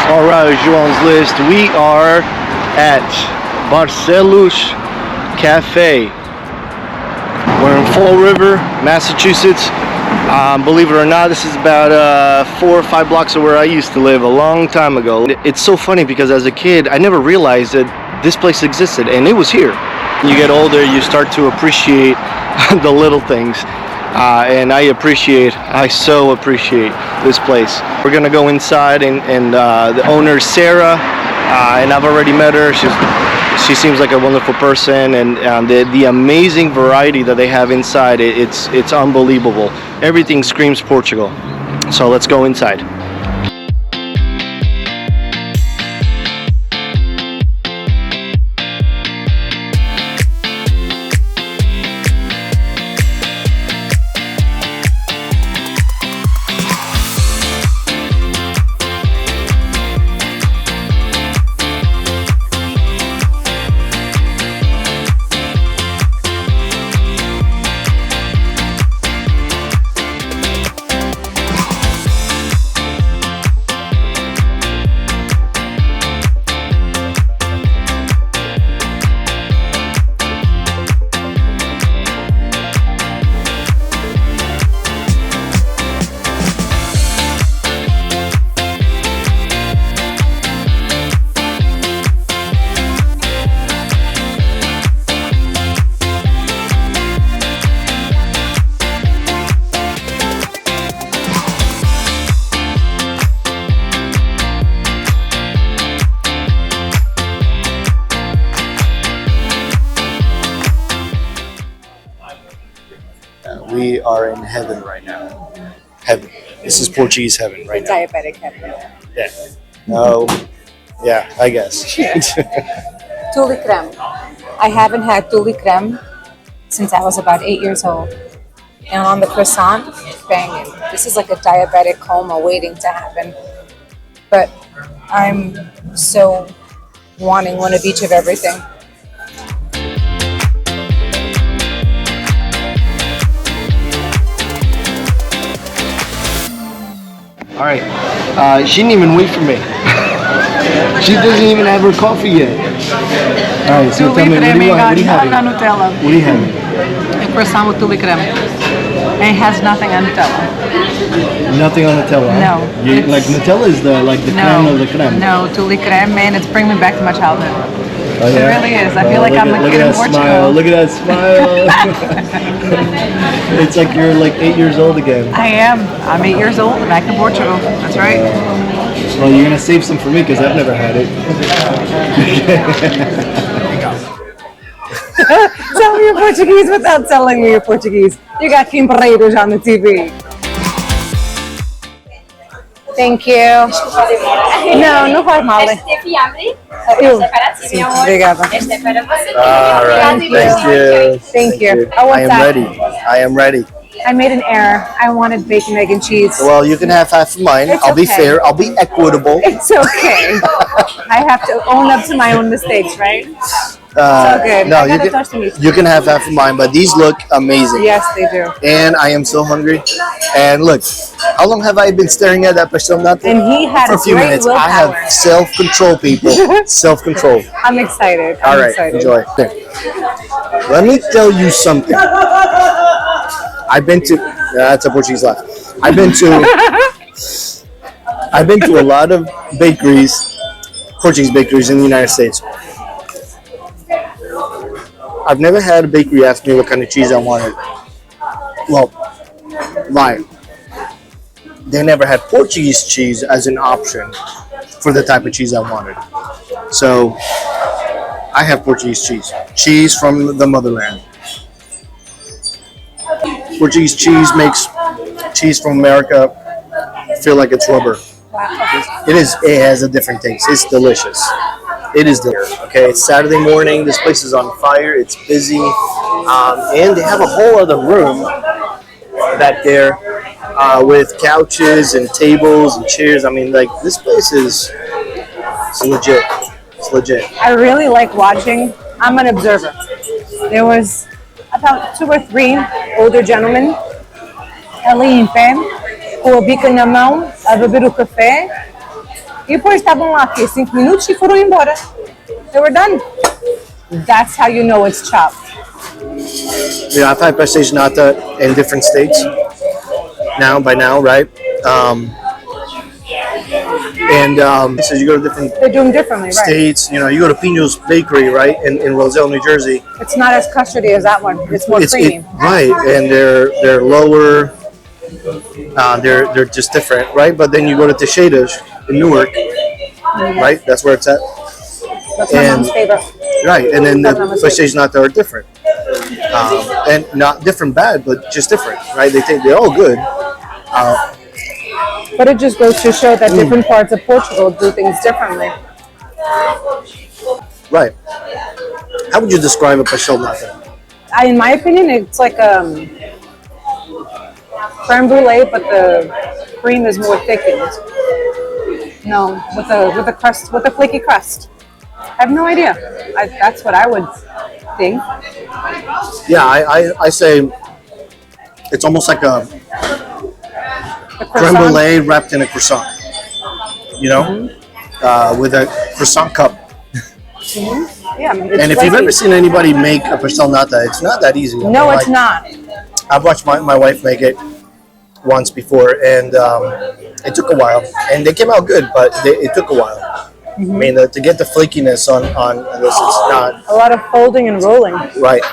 Alright, João's list. We are at Barcelos Cafe. We're in Fall River, Massachusetts. Believe it or not, this is about 4 or 5 blocks of where I used to live a long time ago. It's so funny because as a kid, I never realized that this place existed, and it was here. When you get older, you start to appreciate the little things. And I so appreciate this place. We're gonna go inside, and the owner, Sara, and I've already met her. She seems like a wonderful person, and the amazing variety that they have inside, it's unbelievable. Everything screams Portugal. So let's go inside. We are in heaven right now. Heaven. This is Portuguese heaven right now. Diabetic heaven. Yeah. No. Yeah, I guess. Tule creme. I haven't had tule creme since I was about 8 years old. And on the croissant, banging. This is like a diabetic coma waiting to happen. But I'm so wanting one of each of everything. All right. She didn't even wait for me. She doesn't even have her coffee yet. All right, so tell me, what do you have? Nutella. What do you have? A croissant with tule creme. And it has nothing on Nutella. Nothing on Nutella. Huh? No. Like Nutella is the creme of the creme. No, tule creme, man, it's bringing me back to my childhood. Oh, yeah? It really is. I feel like I'm a kid in Portugal. Smile. Look at that smile. It's like you're like 8 years old again. I am. I'm 8 years old and back in Portugal. That's right. Well, you're gonna save some for me because I've never had it. Tell me you're Portuguese without telling me you're Portuguese. You got Quimpereiros on the TV. Thank you. Não faz mal. Este fiambre, Eu. este para ti, Sim, mi amor. obrigada. Este para você. All right. Thank you. Oh, I what's am that? ready. I am ready. I made an error. I wanted bacon, egg, and cheese. Well, you can have half of mine. It's I'll be okay. fair. I'll be equitable. It's okay. I have to own up to my own mistakes, right? It's all good. No, I gotta touch the meat. you can have half of mine, but these look amazing. Yes, they do. And I am so hungry. And look, how long have I been staring at that Pastel de Nata? And he had For a few great minutes. willpower. I have self-control, people. Self-control. I'm excited. All I'm right, excited. enjoy. Here. Let me tell you something. I've been to. That's a Portuguese laugh. I've been to a lot of bakeries, Portuguese bakeries in the United States. I've never had a bakery ask me what kind of cheese I wanted. Well, lying. They never had Portuguese cheese as an option for the type of cheese I wanted. So I have Portuguese cheese. Cheese from the motherland. Portuguese cheese makes cheese from America feel like it's rubber. It has a different taste. It's delicious. It is delicious. Okay, it's Saturday morning. This place is on fire. It's busy. And they have a whole other room back there with couches and tables and chairs. I mean, like, this place is legit. It's legit. I really like watching. I'm an observer. There was about 2 or 3 older gentlemen ali em pé, com a bica na mão, a beber o café. E depois estavam lá aqui 5 minutos e foram embora. They were done. That's how you know it's chopped. Yeah, I've had pastéis de nata in different states by now, right? So you go to different They do them differently, right? states. You know, you go to Pastel's Bakery, right, in Roselle, New Jersey. It's not as custardy as that one. It's more creamy. Right, and they're lower. They're just different, right? But then you go to Teixeira's in Newark, right? That's where it's at. That's my mom's favorite. Right, and then the pastéis de nata are different, and not different bad, but just different, right? They're all good. But it just goes to show that different parts of Portugal do things differently. Right. How would you describe a pastel de nata? In my opinion, it's like creme brulee, but the cream is more thickened. No, with a crust, with a flaky crust. I have no idea. That's what I would think. Yeah, I say it's almost like a creme brulee wrapped in a croissant. You know, with a croissant cup. Yeah, I mean, and if you've ever seen anybody make a pastel nata, it's not that easy. No, it's not. I've watched my wife make it once before, and it took a while. And they came out good, but it took a while. I mean, to get the flakiness on this, it's not. A lot of folding and rolling. Right.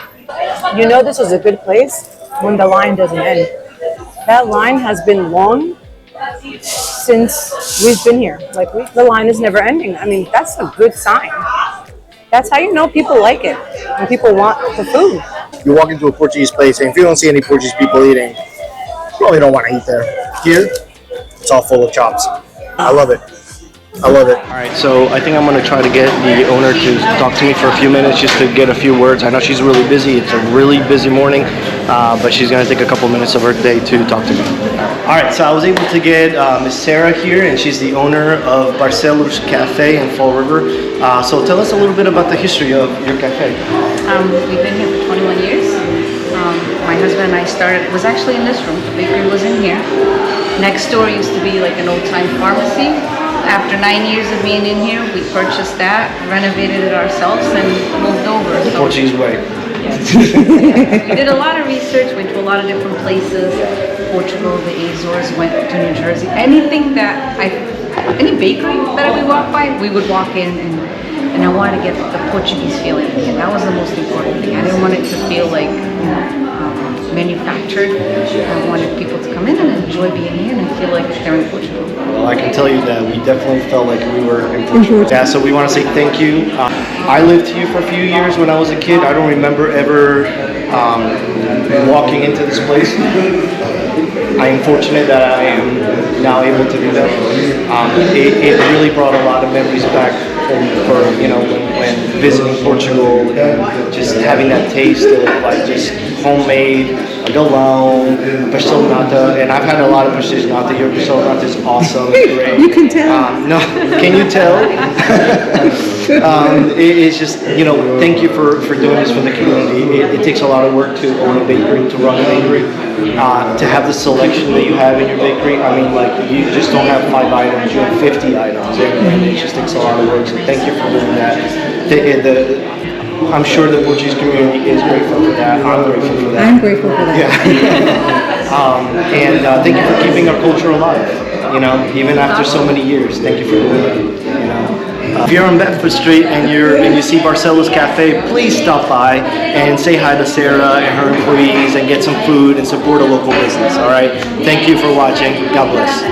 You know this is a good place when the line doesn't end. That line has been long since we've been here. Like, the line is never ending. I mean, that's a good sign. That's how you know people like it, and people want the food. You walk into a Portuguese place, and if you don't see any Portuguese people eating, you probably don't want to eat there. Here, it's all full of chops. I love it. I love it. All right, so I think I'm going to try to get the owner to talk to me for a few minutes just to get a few words. I know she's really busy. It's a really busy morning, but she's going to take a couple minutes of her day to talk to me. All right, so I was able to get Miss Sara here, and she's the owner of Barcelos Cafe in Fall River. So tell us a little bit about the history of your cafe. We've been here for 21 years. My husband and I started, it was actually in this room. The bakery was in here. Next door used to be like an old-time pharmacy. After 9 years of being in here, we purchased that, renovated it ourselves, and moved over. The Portuguese way. Yes. We did a lot of research, went to a lot of different places. Portugal, the Azores, went to New Jersey. Anything that any bakery that we walked by, we would walk in and I wanted to get the Portuguese feeling. And that was the most important thing. I didn't want it to feel like, manufactured. I wanted people to come in and enjoy being here and feel like they're in Portugal. Well, I can tell you that we definitely felt like we were in Portugal. Yeah, so we want to say thank you. I lived here for a few years when I was a kid. I don't remember ever walking into this place. I am fortunate that I am now able to do that. It really brought a lot of memories back for when visiting Portugal and just having that taste of like just homemade galão, pastel de nata, and I've had a lot of pastel de nata. Your pastel de nata is awesome, great. You can tell. No, can you tell? It's just, thank you for doing this for the community. It takes a lot of work to own a bakery, to run a bakery, to have the selection that you have in your bakery. I mean, like, you just don't have 5 items, you have 50 items, and it just takes a lot of work, so thank you for doing that. I'm sure the Portuguese community is grateful for that. I'm grateful for that. I'm grateful for that. Yeah. Thank you for keeping our culture alive, even after so many years. Thank you for doing that, If you're on Bedford Street and you see Barcelos Cafe, please stop by and say hi to Sara and her employees and get some food and support a local business, all right? Thank you for watching. God bless.